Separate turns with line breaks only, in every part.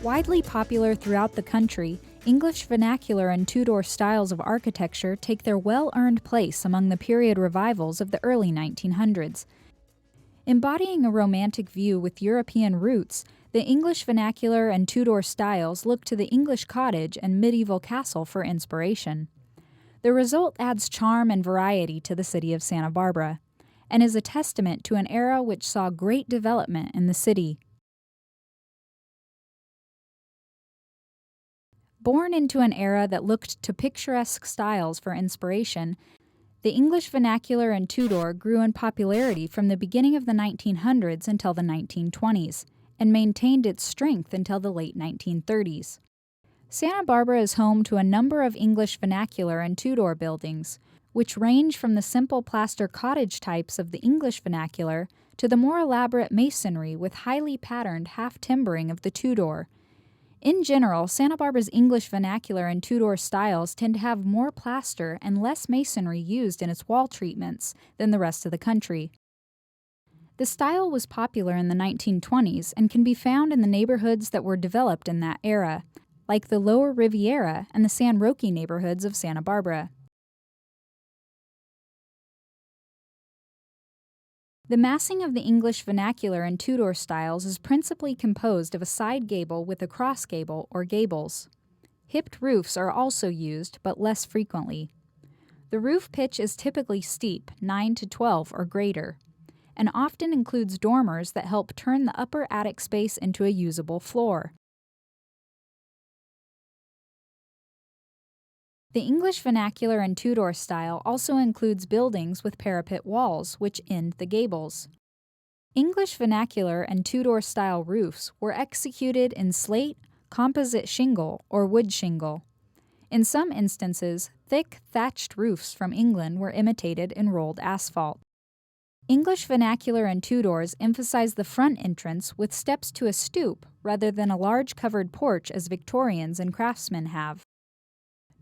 Widely popular throughout the country, English vernacular and Tudor styles of architecture take their well-earned place among the period revivals of the early 1900s. Embodying a romantic view with European roots, the English vernacular and Tudor styles look to the English cottage and medieval castle for inspiration. The result adds charm and variety to the city of Santa Barbara, and is a testament to an era which saw great development in the city. Born into an era that looked to picturesque styles for inspiration, the English vernacular and Tudor grew in popularity from the beginning of the 1900s until the 1920s, and maintained its strength until the late 1930s. Santa Barbara is home to a number of English vernacular and Tudor buildings, which range from the simple plaster cottage types of the English vernacular to the more elaborate masonry with highly patterned half-timbering of the Tudor. In general, Santa Barbara's English vernacular and Tudor styles tend to have more plaster and less masonry used in its wall treatments than the rest of the country. The style was popular in the 1920s and can be found in the neighborhoods that were developed in that era, like the Lower Riviera and the San Roque neighborhoods of Santa Barbara. The massing of the English vernacular and Tudor styles is principally composed of a side gable with a cross gable or gables. Hipped roofs are also used, but less frequently. The roof pitch is typically steep, 9 to 12 or greater, and often includes dormers that help turn the upper attic space into a usable floor. The English vernacular and Tudor style also includes buildings with parapet walls, which end the gables. English vernacular and Tudor style roofs were executed in slate, composite shingle, or wood shingle. In some instances, thick, thatched roofs from England were imitated in rolled asphalt. English vernacular and Tudors emphasize the front entrance with steps to a stoop rather than a large covered porch as Victorians and craftsmen have.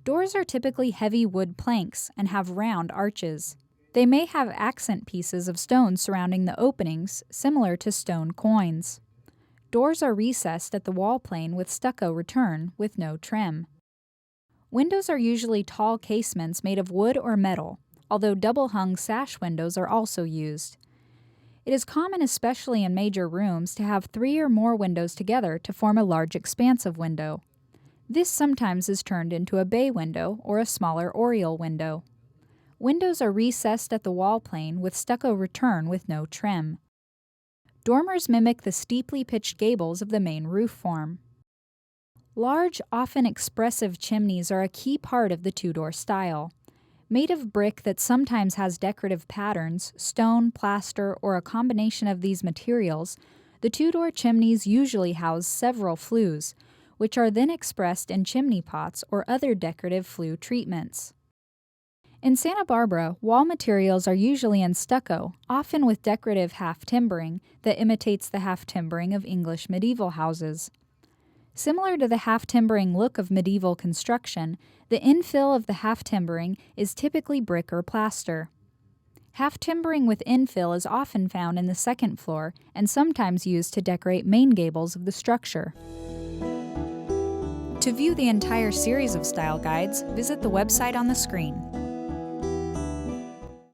Doors are typically heavy wood planks and have round arches. They may have accent pieces of stone surrounding the openings, similar to stone coins. Doors are recessed at the wall plane with stucco return, with no trim. Windows are usually tall casements made of wood or metal, although double-hung sash windows are also used. It is common, especially in major rooms, to have 3 or more windows together to form a large expansive window. This sometimes is turned into a bay window or a smaller oriel window. Windows are recessed at the wall plane with stucco return with no trim. Dormers mimic the steeply pitched gables of the main roof form. Large, often expressive chimneys are a key part of the Tudor style. Made of brick that sometimes has decorative patterns, stone, plaster, or a combination of these materials, the Tudor chimneys usually house several flues, which are then expressed in chimney pots or other decorative flue treatments. In Santa Barbara, wall materials are usually in stucco, often with decorative half-timbering that imitates the half-timbering of English medieval houses. Similar to the half-timbering look of medieval construction, the infill of the half-timbering is typically brick or plaster. Half-timbering with infill is often found in the second floor and sometimes used to decorate main gables of the structure. To view the entire series of style guides, visit the website on the screen.